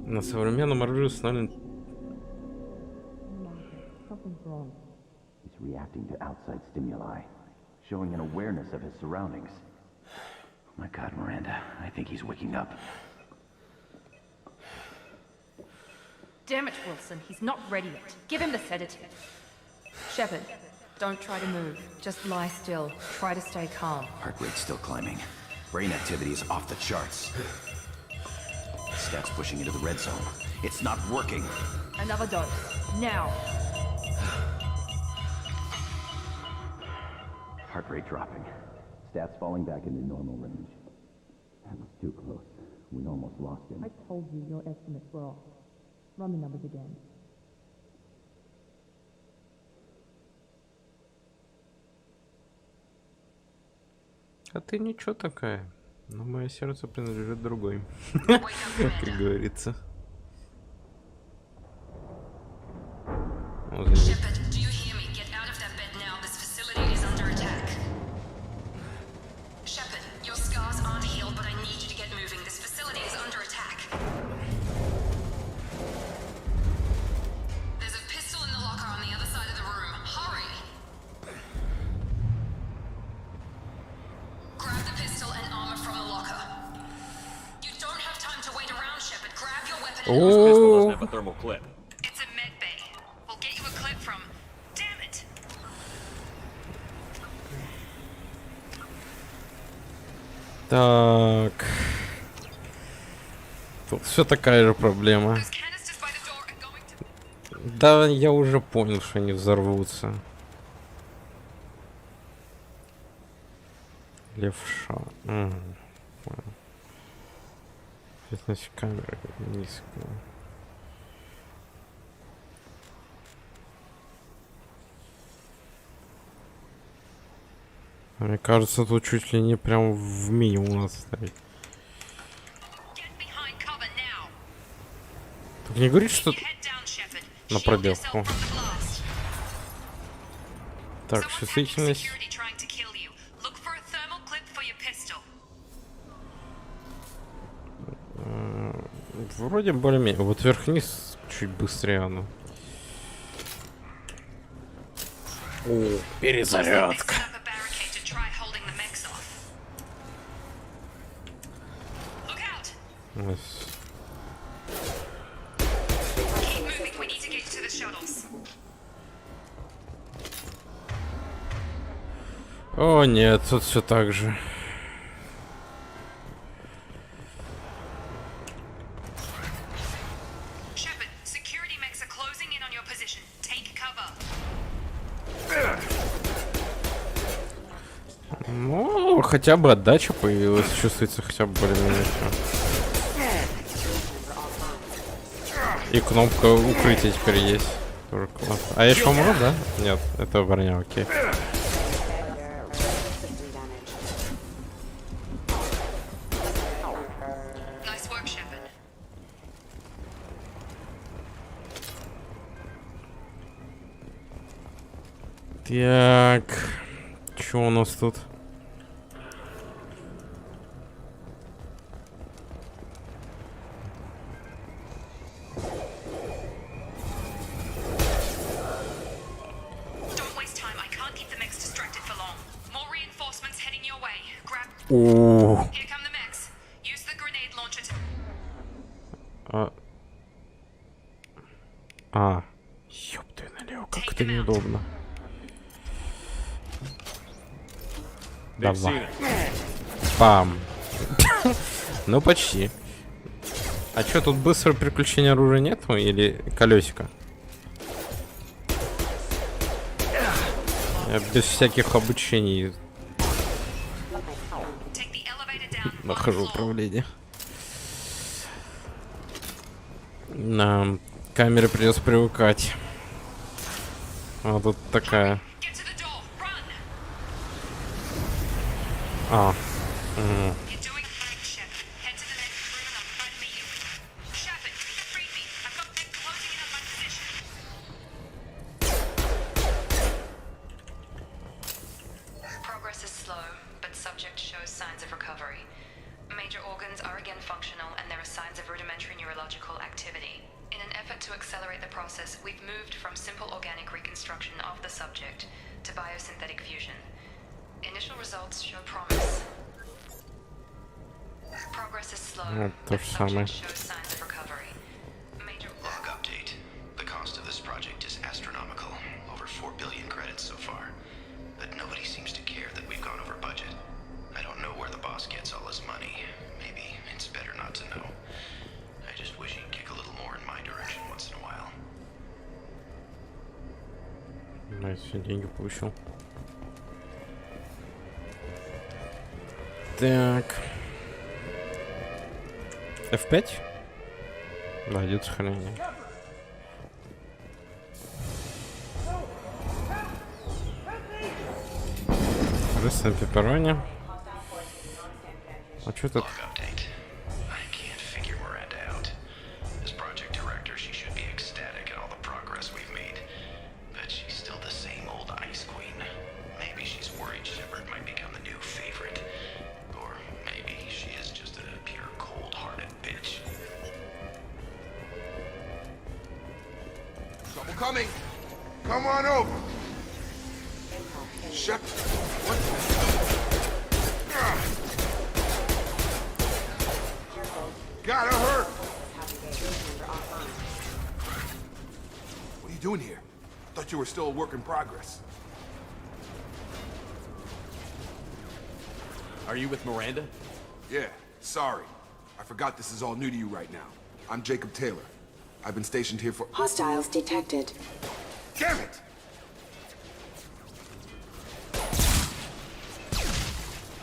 На современном оружии установлен... He's reacting to outside stimuli, showing an awareness of his surroundings. Oh my God, Miranda, I think he's waking up. Damn it, Wilson, he's not ready yet. Give him the sedative. Shepard, don't try to move. Just lie still. Try to stay calm. Heart rate's still climbing. Brain activity is off the charts. Stats pushing into the red zone. It's not working. Another dose. Now. Heart rate dropping. Stats falling back into normal range. That was too close. We almost lost him. I told you your estimates were off. Run the numbers again. А ты ничего такая. Но мое сердце принадлежит другой. Как говорится. Shepard, do you hear me? Get out of that bed now. This facility is under attack. Shepard, your scars aren't healed, but I need you to get moving. This facility is under attack. There's a pistol in the locker on the other side of the room. Hurry! Grab the pistol and armor from the locker. You don't have time to wait around, Shepard. Grab your weapon and... This pistol doesn't have a thermal clip. It's a med bay. We'll get you a clip from... Damn it! Так. Тут все такая же проблема. Those canisters by the door are going to... Да, я уже понял, что они взорвутся. Левша. Понял. Здесь камера как низко. Мне кажется, тут чуть ли не прям в минимум надо ставить. Get behind cover now. Так не говорит, что Head down, Shepard. на Shield пробелку. yourself from the blast. Так, Someone's чувствительность. hacking security trying to kill you. Look for a thermal clip for your pistol. Вроде более-менее. Вот вверх-вниз чуть быстрее оно. О, перезарядка. Set up a barricade to try holding the mechs off. Look out! Keep moving. We need to get to the shuttles. О, нет, тут все так же. Shepard, security mechs are closing in on your position. Take cover. Ну, хотя бы отдача появилась. Чувствуется хотя бы более-менее всё. И кнопка укрытия теперь есть. Тоже классно. А я еще умру, да? Нет, это броня, окей. Nice work, Shepard. Так. Что у нас тут? Don't waste time. I can't keep the mechs distracted for long. More reinforcements heading your way. Grab. О, Here come the mechs. Use the grenade launcher to... ёб ты налево, как это неудобно. They've Давай. seen it. Пам. Ну почти. А что, тут быстрого переключения оружия нету или колесико? Я без всяких обучений Take the elevator down. on the нахожу floor. управление. На камере придется привыкать. А тут такая. Get to the door. Run. А. You're doing fine, Shepard. Head to the next room and I'll try to meet you. Shepard, read me. I've got mechs closing in on my position. Progress is slow, but subject shows signs of recovery. Major organs are are again functional and there are signs of rudimentary neurological activity. In an effort to accelerate the process, we've moved from simple organic reconstruction of the subject to biosynthetic fusion. Initial results show promise. Progress is slow, No, but to the same. subject shows signs of recovery. Major Log update. The cost of this project is astronomical. Over 4 billion credits so far. But nobody seems to care that we've gone over budget. I don't know where the boss gets all his money. Maybe it's better not to know. I just wish he'd kick a little more in my direction once in a while. Да, я все деньги получил. Так. F5? Да, идет сохранение. Рис на пепперони. А что тут? Log update. I can't figure Miranda out. As project director, she should be ecstatic at all the progress we've made. But she's still the same old ice queen. Maybe she's worried Shepard might become the new favorite. Or maybe she is just a pure cold-hearted bitch. Trouble coming. Come on over. Shep. What? Gotta hurt. What are you doing here? Thought you were still a work in progress. Are you with Miranda? Yeah, sorry. I forgot this is all new to you right now. I'm Jacob Taylor. I've been stationed here for— Hostiles detected. Damn it!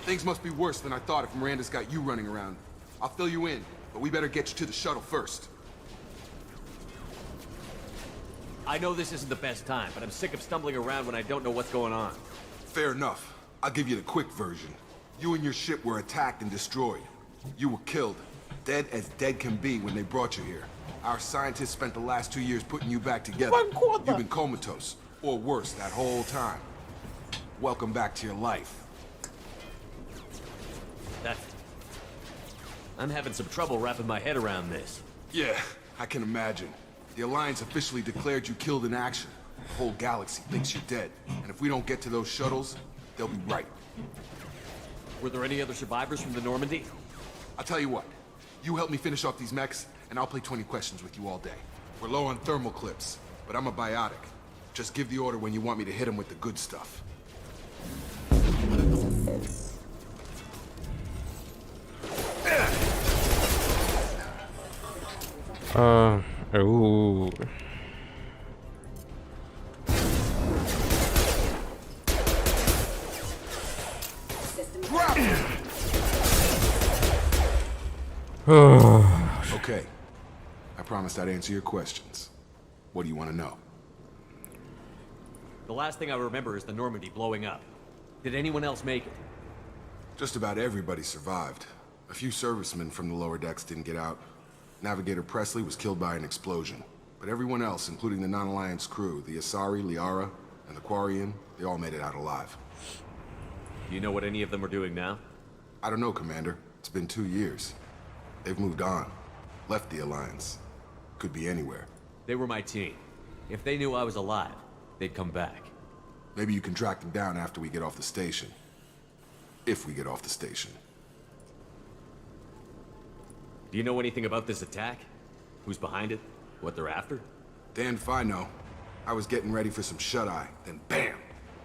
Things must be worse than I thought if Miranda's got you running around. I'll fill you in, but we better get you to the shuttle first. I know this isn't the best time, but I'm sick of stumbling around when I don't know what's going on. Fair enough. I'll give you the quick version. You and your ship were attacked and destroyed. You were killed. Dead as dead can be when they brought you here. Our scientists spent the last 2 years putting you back together. You've been comatose, or worse, that whole time. Welcome back to your life. I'm having some trouble wrapping my head around this. Yeah, I can imagine. The Alliance officially declared you killed in action. The whole galaxy thinks you're dead. And if we don't get to those shuttles, they'll be right. Were there any other survivors from the Normandy? I'll tell you what. You help me finish off these mechs, and I'll play 20 questions with you all day. We're low on thermal clips, but I'm a biotic. Just give the order when you want me to hit them with the good stuff. Ooh. Okay. I promised I'd answer your questions. What do you want to know? The last thing I remember is the Normandy blowing up. Did anyone else make it? Just about everybody survived. A few servicemen from the lower decks didn't get out. Navigator Presley was killed by an explosion. But everyone else, including the non-Alliance crew, the Asari, Liara, and the Quarian, they all made it out alive. Do you know what any of them are doing now? I don't know, Commander. It's been 2 years. They've moved on. Left the Alliance. Could be anywhere. They were my team. If they knew I was alive, they'd come back. Maybe you can track them down after we get off the station. If we get off the station. Do you know anything about this attack? Who's behind it? What they're after? Damned if I know. I was getting ready for some shut-eye, then bam!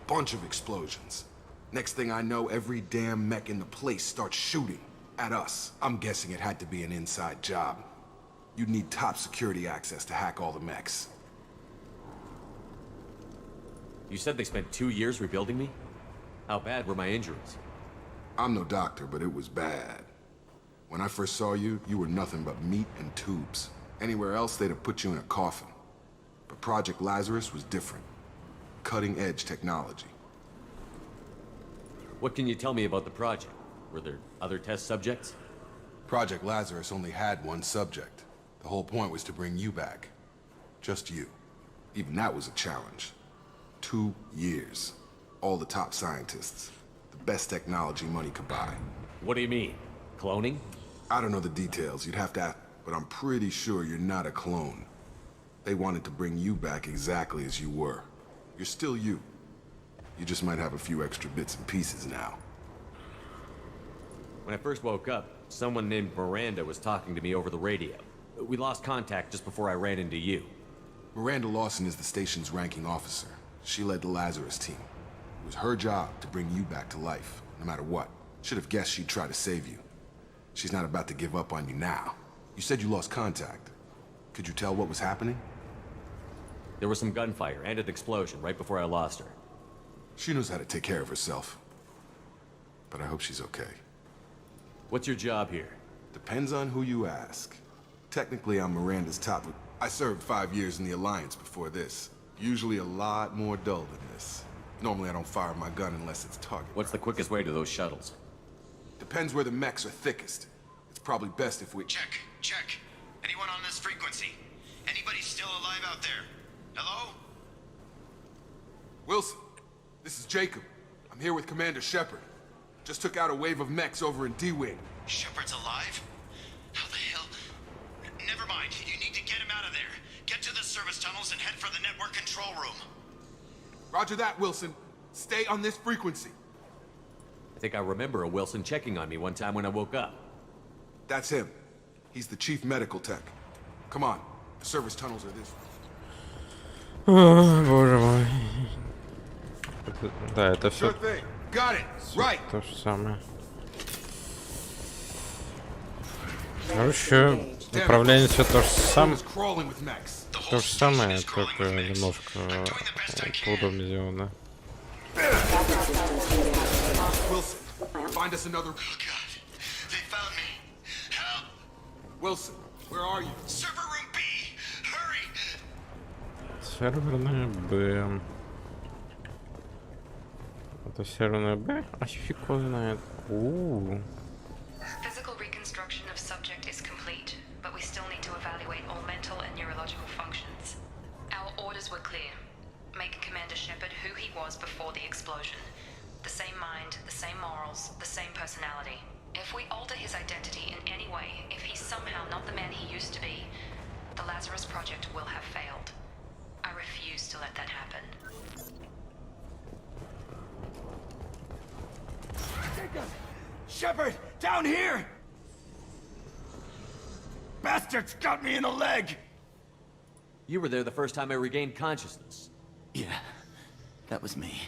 Bunch of explosions. Next thing I know, every damn mech in the place starts shooting at us. I'm guessing it had to be an inside job. You'd need top security access to hack all the mechs. You said they spent 2 years rebuilding me? How bad were my injuries? I'm no doctor, but it was bad. When I first saw you, you were nothing but meat and tubes. Anywhere else, they'd have put you in a coffin. But Project Lazarus was different. Cutting-edge technology. What can you tell me about the project? Were there other test subjects? Project Lazarus only had one subject. The whole point was to bring you back. Just you. Even that was a challenge. 2 years. All the top scientists. The best technology money could buy. What do you mean? Cloning? I don't know the details, you'd have to ask, but I'm pretty sure you're not a clone. They wanted to bring you back exactly as you were. You're still you. You just might have a few extra bits and pieces now. When I first woke up, someone named Miranda was talking to me over the radio. We lost contact just before I ran into you. Miranda Lawson is the station's ranking officer. She led the Lazarus team. It was her job to bring you back to life, no matter what. Should have guessed she'd try to save you. She's not about to give up on you now. You said you lost contact. Could you tell what was happening? There was some gunfire and an explosion right before I lost her. She knows how to take care of herself. But I hope she's okay. What's your job here? Depends on who you ask. Technically, I'm Miranda's top. I served 5 years in the Alliance before this. Usually a lot more dull than this. Normally I don't fire my gun unless it's targeted. What's the quickest way to those shuttles? Depends where the mechs are thickest. It's probably best if we... Check, check. Anyone on this frequency? Anybody still alive out there? Hello? Wilson, this is Jacob. I'm here with Commander Shepard. Just took out a wave of mechs over in D-Wing. Shepard's alive? How the hell? Never mind. You need to get him out of there. Get to the service tunnels and head for the network control room. Roger that, Wilson. Stay on this frequency. I think I remember a Wilson checking on me one time when I woke up. That's him. He's the chief medical tech. Come on. The service tunnels are this way. О, боже мой. Да, это все Sure thing. Got it. Right. то же самое. Короче, управление все то же самое. Is crawling with mechs. То же самое, только немножко поудобнее сделано. Wilson, find us another... Oh, God. They found me. Help! Wilson, where are you? Server room B! Hurry! Серверная Б. Это серверная Б? А фиг его знает. Physical reconstruction of subject is complete, but we still need to evaluate all mental and neurological functions. Our orders were clear. Make Commander Shepard who he was before the explosion. The same mind, the same morals, the same personality. If we alter his identity in any way, if he's somehow not the man he used to be, the Lazarus Project will have failed. I refuse to let that happen. Shepard, down here! Bastards got me in the leg! You were there the first time I regained consciousness. Yeah, that was me.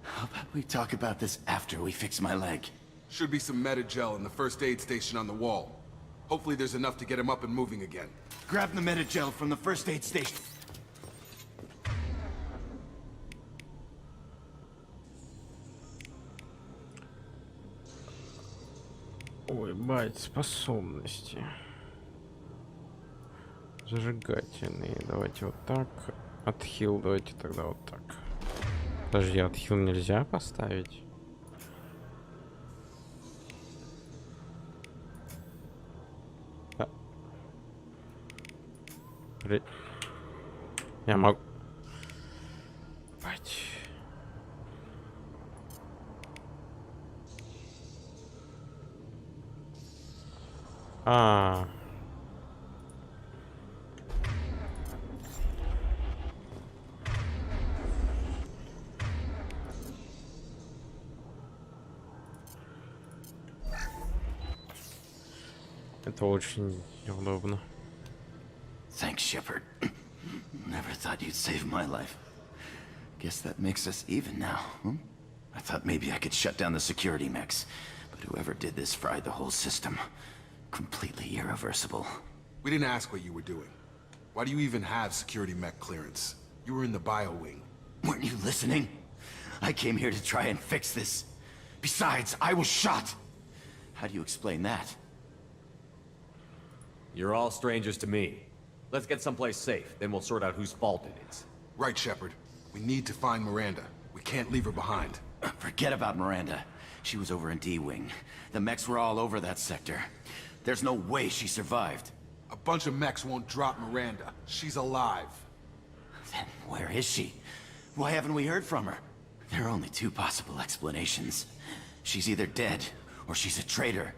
How about we talk about this after we fix my leg? Should be some Medi-gel in the first aid station on the wall. Hopefully there's enough to get him up and moving again. Grab the Medi-gel from the first aid station. Ой, бать, способности. Зажигательные. Давайте вот так. Отхил, давайте тогда вот так. Подожди, отхил нельзя поставить? Да. Я могу... Бать. А. Это очень неудобно. Thanks, Shepard. Never thought you'd save my life. Guess that makes us even now, hmm? I thought maybe I could shut down the security mechs, but whoever did this fried the whole system. Completely irreversible. We didn't ask what you were doing. Why do you even have security mech clearance? You were in the bio wing. Weren't you listening? I came here to try and fix this. Besides, I was shot. How do you explain that? You're all strangers to me. Let's get someplace safe, then we'll sort out whose fault it is. Right, Shepard. We need to find Miranda. We can't leave her behind. Forget about Miranda. She was over in D-Wing. The mechs were all over that sector. There's no way she survived. A bunch of mechs won't drop Miranda. She's alive. Then where is she? Why haven't we heard from her? There are only two possible explanations. She's either dead, or she's a traitor.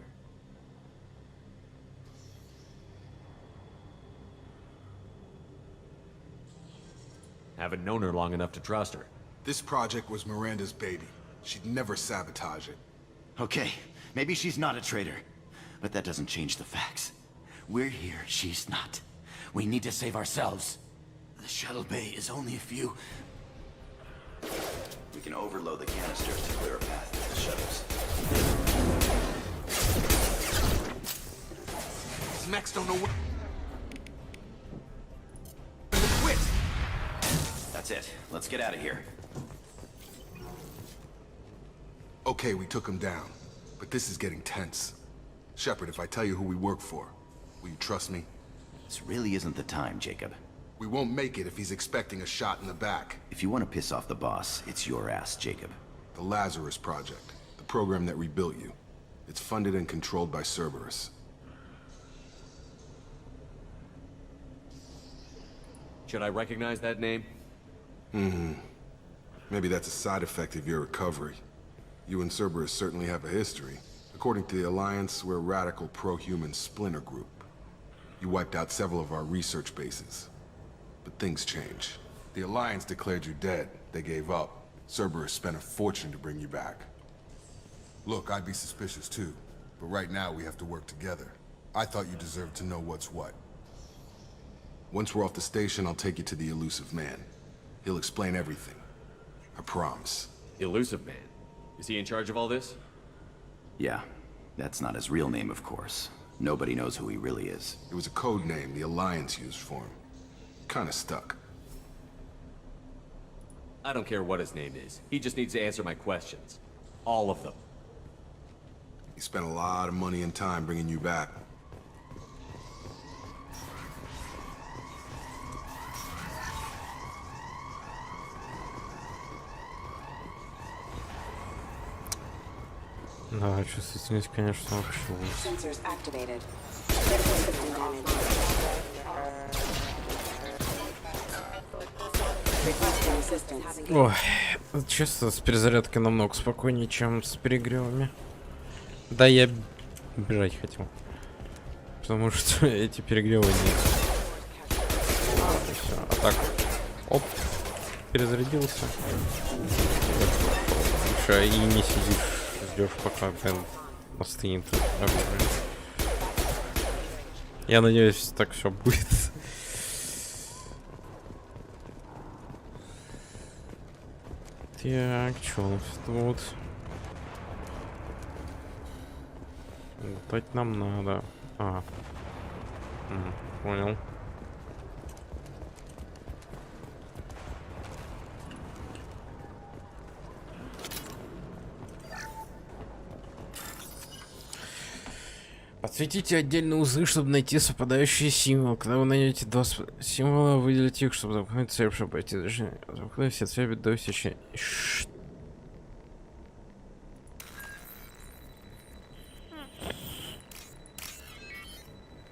Haven't known her long enough to trust her. This project was Miranda's baby. She'd never sabotage it. Okay, maybe she's not a traitor, but that doesn't change the facts. We're here, she's not. We need to save ourselves. The shuttle bay is only a few... We can overload the canisters to clear a path to the shuttles. These mechs don't know what... Quit! That's it. Let's get out of here. Okay, we took him down. But this is getting tense. Shepard, if I tell you who we work for, will you trust me? This really isn't the time, Jacob. We won't make it if he's expecting a shot in the back. If you want to piss off the boss, it's your ass, Jacob. The Lazarus Project, the program that rebuilt you. It's funded and controlled by Cerberus. Should I recognize that name? Maybe that's a side effect of your recovery. You and Cerberus certainly have a history. According to the Alliance, we're a radical pro-human splinter group. You wiped out several of our research bases. But things change. The Alliance declared you dead. They gave up. Cerberus spent a fortune to bring you back. Look, I'd be suspicious too. But right now we have to work together. I thought you deserved to know what's what. Once we're off the station, I'll take you to the Elusive Man. He'll explain everything. I promise. Elusive Man. Is he in charge of all this? Yeah, that's not his real name, of course. Nobody knows who he really is. It was a code name the Alliance used for him. Kinda stuck. I don't care what his name is. He just needs to answer my questions. All of them. He spent a lot of money and time bringing you back. Да, чувствительность, конечно, вообще ужас. Sensors activated. Critical system damage. Requesting assistance. Ой, честно, с перезарядкой намного спокойнее, чем с перегревами. Да, я бежать хотел. Потому что эти перегревы нет. И всё. А так, оп, перезарядился. Еще и не сидишь, ждешь, пока блин, остынет оружие. Я надеюсь, так все будет. Так, что у нас тут? Лутать нам надо. Понял. Подсветите отдельные узлы, чтобы найти совпадающие символы. Когда вы найдете два символа, выделите их, чтобы замкнуть цель, чтобы пройти движение. Замкнуть все цели до встречи.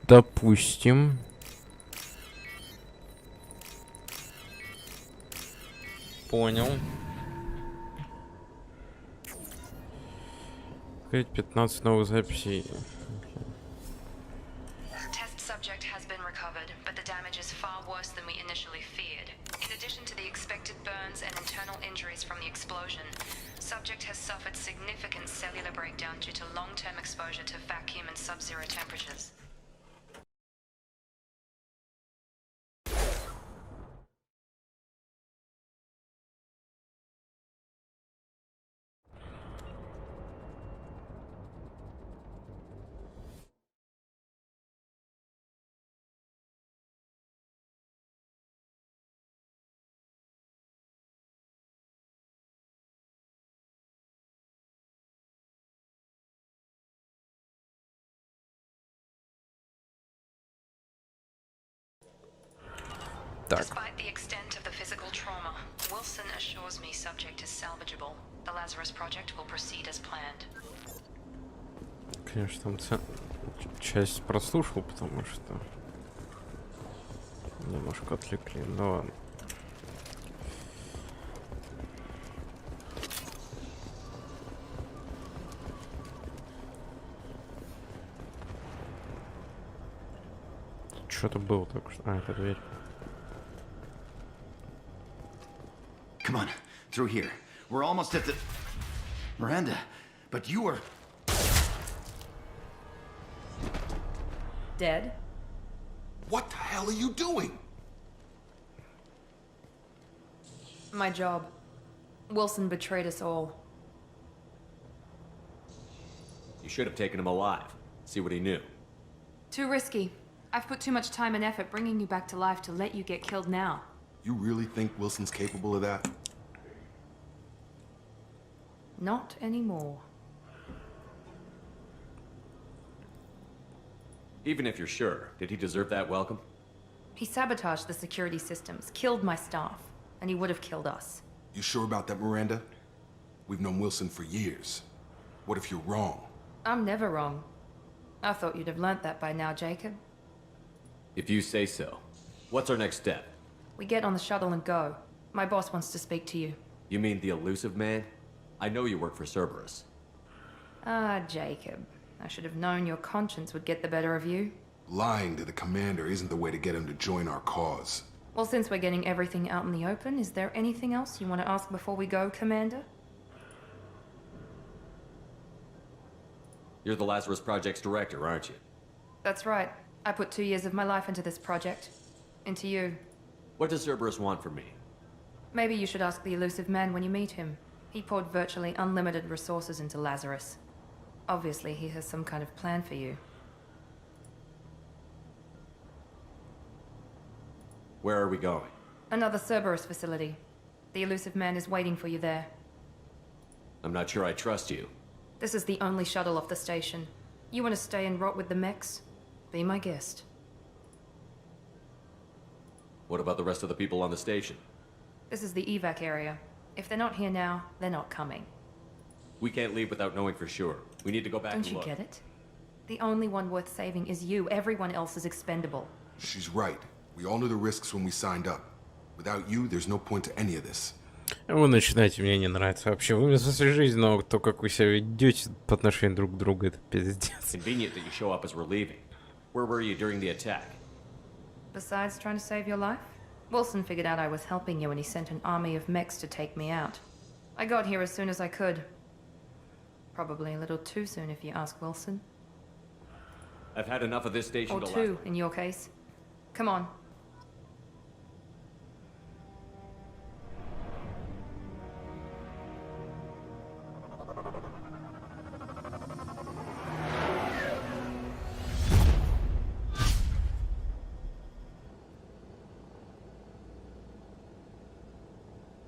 Допустим. Понял. 15 новых записей. Test subject has been recovered, but the damage is far worse than we initially feared. In addition to the expected burns and internal injuries from the explosion, subject has suffered significant cellular breakdown due to long-term exposure to vacuum and sub-zero temperatures. Despite the extent of the physical trauma, Wilson assures me subject is salvageable. The Lazarus Project will proceed as planned. Конечно, там часть прослушал, потому что немножко отвлекли. Ну ладно. Что-то было только что. А, это дверь. Come on, through here. We're almost at the... Miranda, but you were... Dead? What the hell are you doing? My job. Wilson betrayed us all. You should have taken him alive. See what he knew. Too risky. I've put too much time and effort bringing you back to life to let you get killed now. You really think Wilson's capable of that? Not anymore. Even if you're sure, did he deserve that welcome? He sabotaged the security systems, killed my staff, and he would have killed us. You sure about that, Miranda? We've known Wilson for years. What if you're wrong? I'm never wrong. I thought you'd have learnt that by now, Jacob. If you say so. What's our next step? We get on the shuttle and go. My boss wants to speak to you. You mean the elusive man? I know you work for Cerberus. Ah, Jacob. I should have known your conscience would get the better of you. Lying to the commander isn't the way to get him to join our cause. Well, since we're getting everything out in the open, is there anything else you want to ask before we go, Commander? You're the Lazarus Project's director, aren't you? That's right. I put 2 years of my life into this project. Into you. What does Cerberus want from me? Maybe you should ask the elusive man when you meet him. He poured virtually unlimited resources into Lazarus. Obviously, he has some kind of plan for you. Where are we going? Another Cerberus facility. The elusive man is waiting for you there. I'm not sure I trust you. This is the only shuttle off the station. You want to stay and rot with the mechs? Be my guest. What about the rest of the people on the station? This is the evac area. If they're not here now, they're not coming. We can't leave without knowing for sure. We need to go back Don't and you look. get it? The only one worth saving is you. Everyone else is expendable. She's right. We all knew the risks when we signed up. Without you, there's no point to any of this. Вы начинаете, мне не нравится вообще. Вы мне спасли жизнь, но то, как вы себя ведете по отношению друг к другу, это пиздец. Convenient that you show up as we're leaving. Where were you during the attack? Besides trying to save your life, Wilson figured out I was helping you and he sent an army of mechs to take me out. I got here as soon as I could. Probably a little too soon if you ask Wilson. I've had enough of this station Or to two, last. in your case. Come on.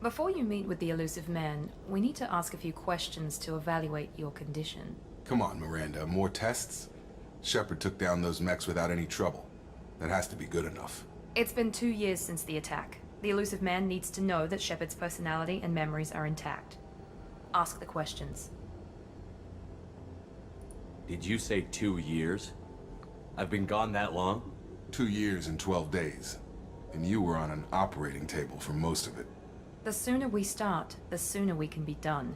Before you meet with the elusive man, we need to ask a few questions to evaluate your condition. Come on, Miranda. More tests? Shepard took down those mechs without any trouble. That has to be good enough. It's been 2 years since the attack. The elusive man needs to know that Shepard's personality and memories are intact. Ask the questions. Did you say 2 years? I've been gone that long? 2 years and 12 days. And you were on an operating table for most of it. The sooner we start, the sooner we can be done.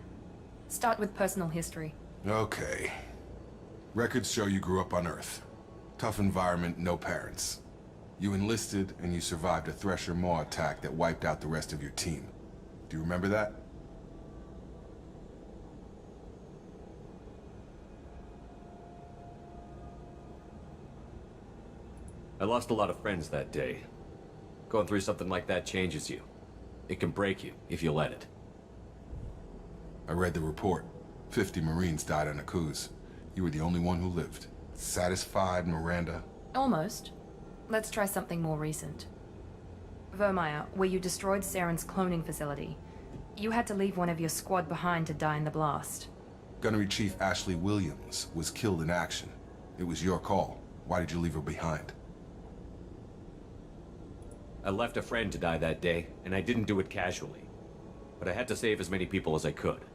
Start with personal history. Okay. Records show you grew up on Earth. Tough environment, no parents. You enlisted and you survived a Thresher Maw attack that wiped out the rest of your team. Do you remember that? I lost a lot of friends that day. Going through something like that changes you. It can break you, if you let it. I read the report. 50 Marines died on Akuz. You were the only one who lived. Satisfied, Miranda? Almost. Let's try something more recent. Vermeer, where you destroyed Saren's cloning facility. You had to leave one of your squad behind to die in the blast. Gunnery Chief Ashley Williams was killed in action. It was your call. Why did you leave her behind? I left a friend to die that day, and I didn't do it casually. But I had to save as many people as I could.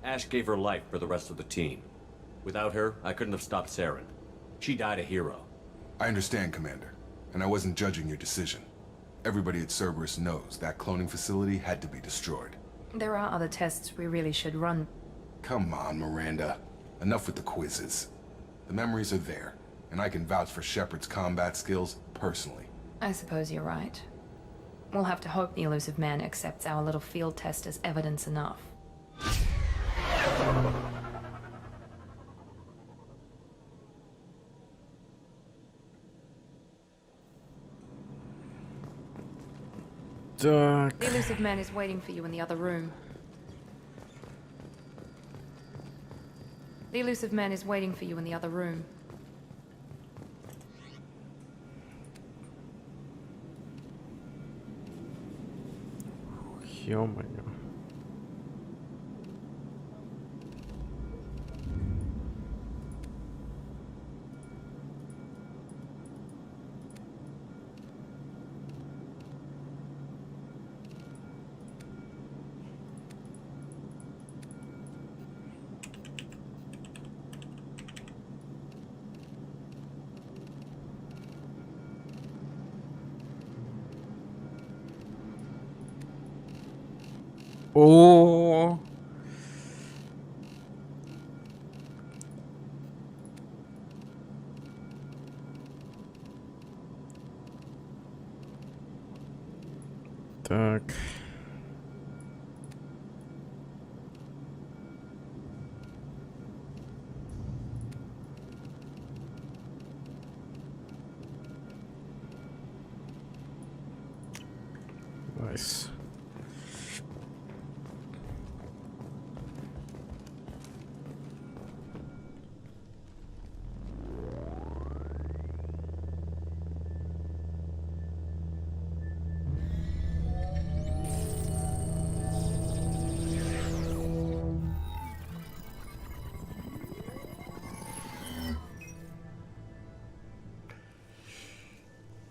Ash gave her life for the rest of the team. Without her, I couldn't have stopped Saren. She died a hero. I understand, Commander. And I wasn't judging your decision. Everybody at Cerberus knows that cloning facility had to be destroyed. There are other tests we really should run. Come on, Miranda. Enough with the quizzes. The memories are there. and I can vouch for Shepard's combat skills personally. I suppose you're right. We'll have to hope the elusive man accepts our little field test as evidence enough. Так. The elusive man is waiting for you in the other room. The elusive man is waiting for you in the other room. Ё-моё. О. Так. Найс.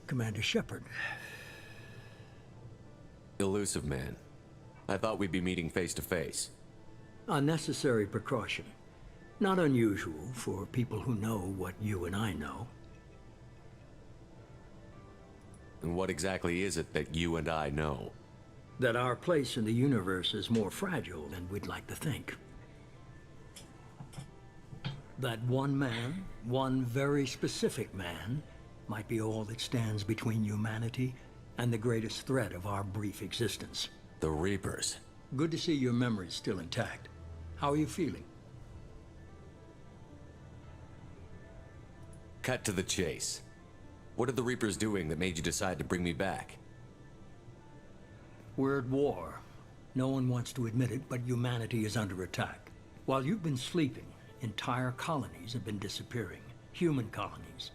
Commander Shepard. Elusive man. I thought we'd be meeting face to face. A necessary precaution. Not unusual for people who know what you and I know. And what exactly is it that you and I know? That our place in the universe is more fragile than we'd like to think. That one man, one very specific man, might be all that stands between humanity and the greatest threat of our brief existence. The Reapers. Good to see your memory's still intact. How are you feeling? Cut to the chase. What are the Reapers doing that made you decide to bring me back? We're at war. No one wants to admit it, but humanity is under attack. While you've been sleeping, entire colonies have been disappearing. Human colonies.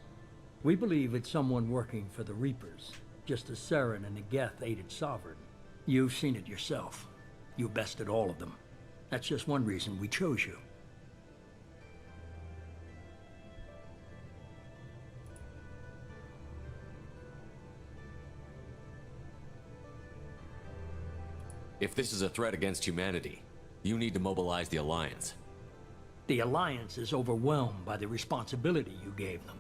We believe it's someone working for the Reapers, just as Saren and the Geth aided Sovereign. You've seen it yourself. You bested all of them. That's just one reason we chose you. If this is a threat against humanity, you need to mobilize the Alliance. The Alliance is overwhelmed by the responsibility you gave them.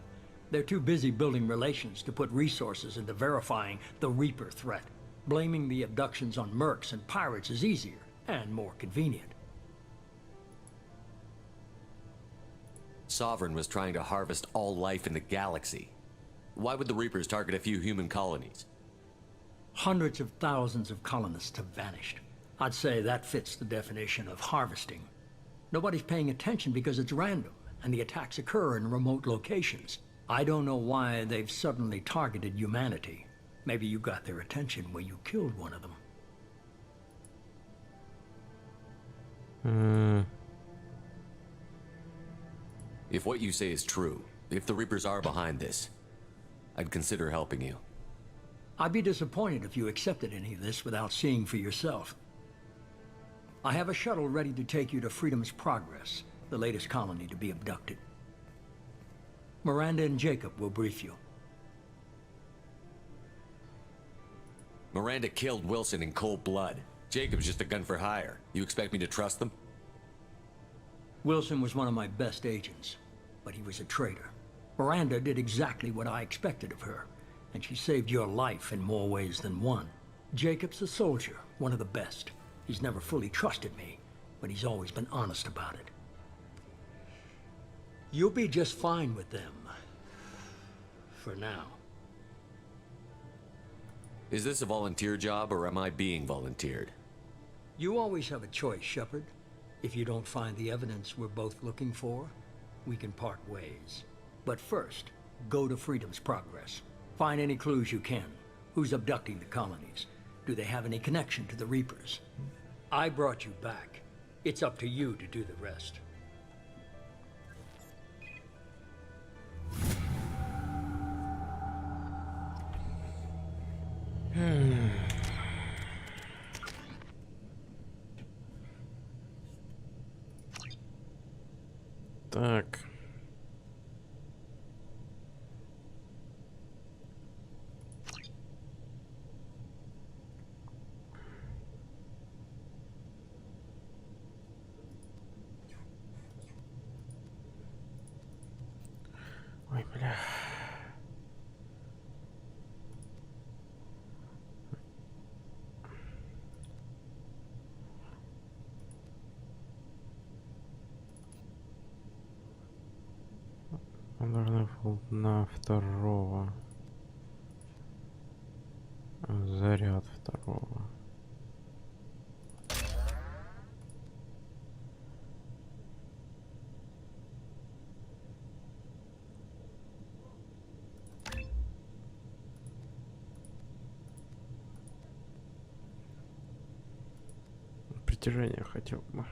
They're too busy building relations to put resources into verifying the Reaper threat. Blaming the abductions on mercs and pirates is easier and more convenient. Sovereign was trying to harvest all life in the galaxy. Why would the Reapers target a few human colonies? Hundreds of thousands of colonists have vanished. I'd say that fits the definition of harvesting. Nobody's paying attention because it's random, and the attacks occur in remote locations. I don't know why they've suddenly targeted humanity. Maybe you got their attention when you killed one of them. If what you say is true, if the Reapers are behind this, I'd consider helping you. I'd be disappointed if you accepted any of this without seeing for yourself. I have a shuttle ready to take you to Freedom's Progress, the latest colony to be abducted. Miranda and Jacob will brief you. Miranda killed Wilson in cold blood. Jacob's just a gun for hire. You expect me to trust them? Wilson was one of my best agents, but he was a traitor. Miranda did exactly what I expected of her, and she saved your life in more ways than one. Jacob's a soldier, one of the best. He's never fully trusted me, but he's always been honest about it. You'll be just fine with them. for now. Is this a volunteer job, or am I being volunteered? You always have a choice, Shepard. If you don't find the evidence we're both looking for, we can part ways. But first, go to Freedom's Progress. Find any clues you can. Who's abducting the colonies? Do they have any connection to the Reapers? I brought you back. It's up to you to do the rest. Так. Ой, бля. Он должен был на второго. Заряд второго. Притяжение хотел бы.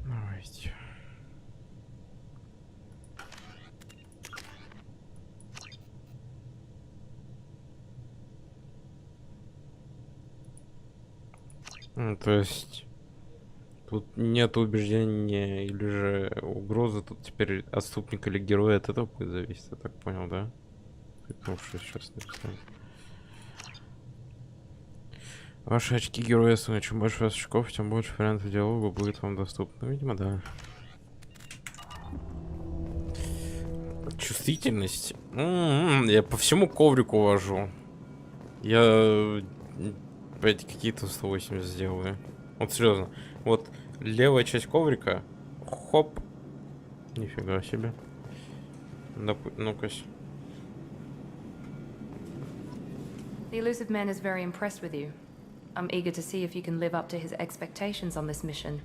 Давайте. То есть тут нет убеждения или же угрозы, тут теперь отступник или герой от этого будет зависеть, я так понял, да? Потому что сейчас написали. Ваши очки героя, чем больше у вас очков, тем больше вариантов диалога будет вам доступно. Ну, видимо, да. Чувствительность. Я по всему коврику вожу. Я опять какие-то 180 сделаю. Вот серьезно. Вот левая часть коврика. Хоп. Нифига себе. Ну-ка. The elusive man is very impressed with you. I'm eager to see if you can live up to his expectations on this mission.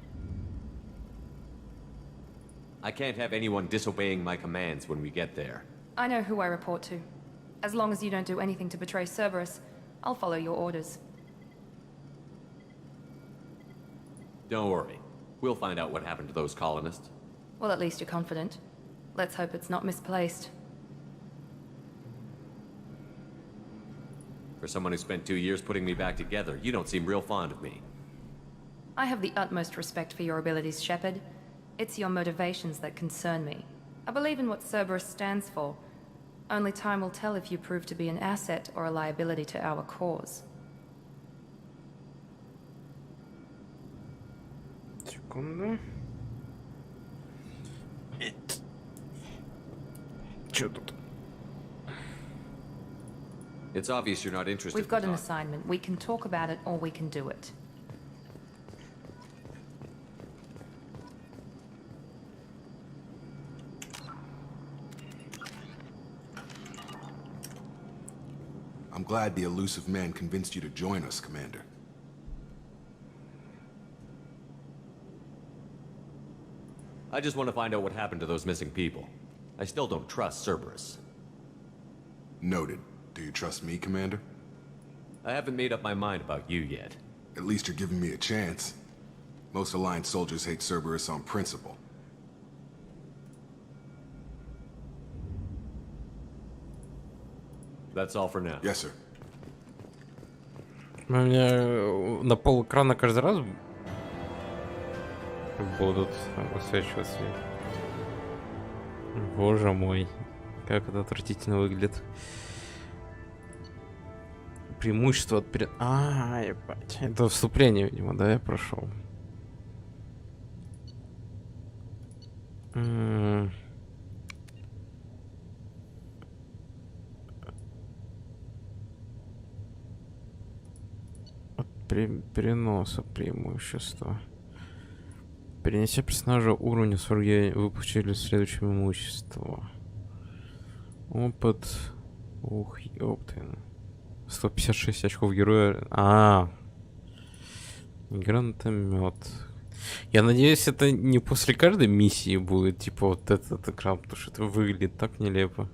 I can't have anyone disobeying my commands when we get there. I know who I report to. As long as you don't do anything to betray Cerberus, I'll follow your orders. Don't worry. We'll find out what happened to those colonists. Well, at least you're confident. Let's hope it's not misplaced. For someone who spent 2 years putting me back together, you don't seem real fond of me. I have the utmost respect for your abilities, Shepard. It's your motivations that concern me. I believe in what Cerberus stands for. Only time will tell if you prove to be an asset or a liability to our cause. Секунду. Чё тут? It's obvious you're not interested. We've got in an talking. assignment. We can talk about it or we can do it. I'm glad the elusive man convinced you to join us, Commander. I just want to find out what happened to those missing people. I still don't trust Cerberus. Noted. Do you trust me, Commander? I haven't made up my mind about you yet. At least you're giving me a chance. Most Alliance soldiers hate Cerberus on principle. That's all for now. Yes, sir. У меня на пол экрана каждый раз будут высвечиваться. Боже мой, как это отвратительно выглядит. Преимущество от ебать. Это вступление, видимо, да, я прошел. От переноса преимущества. Перенеся персонажа уровня 40, вы получили следующее имущество. Опыт. Ух, ёпты. 156 очков героя. Гранатомет. Я надеюсь, это не после каждой миссии будет, типа, вот этот экран, потому что это выглядит так нелепо.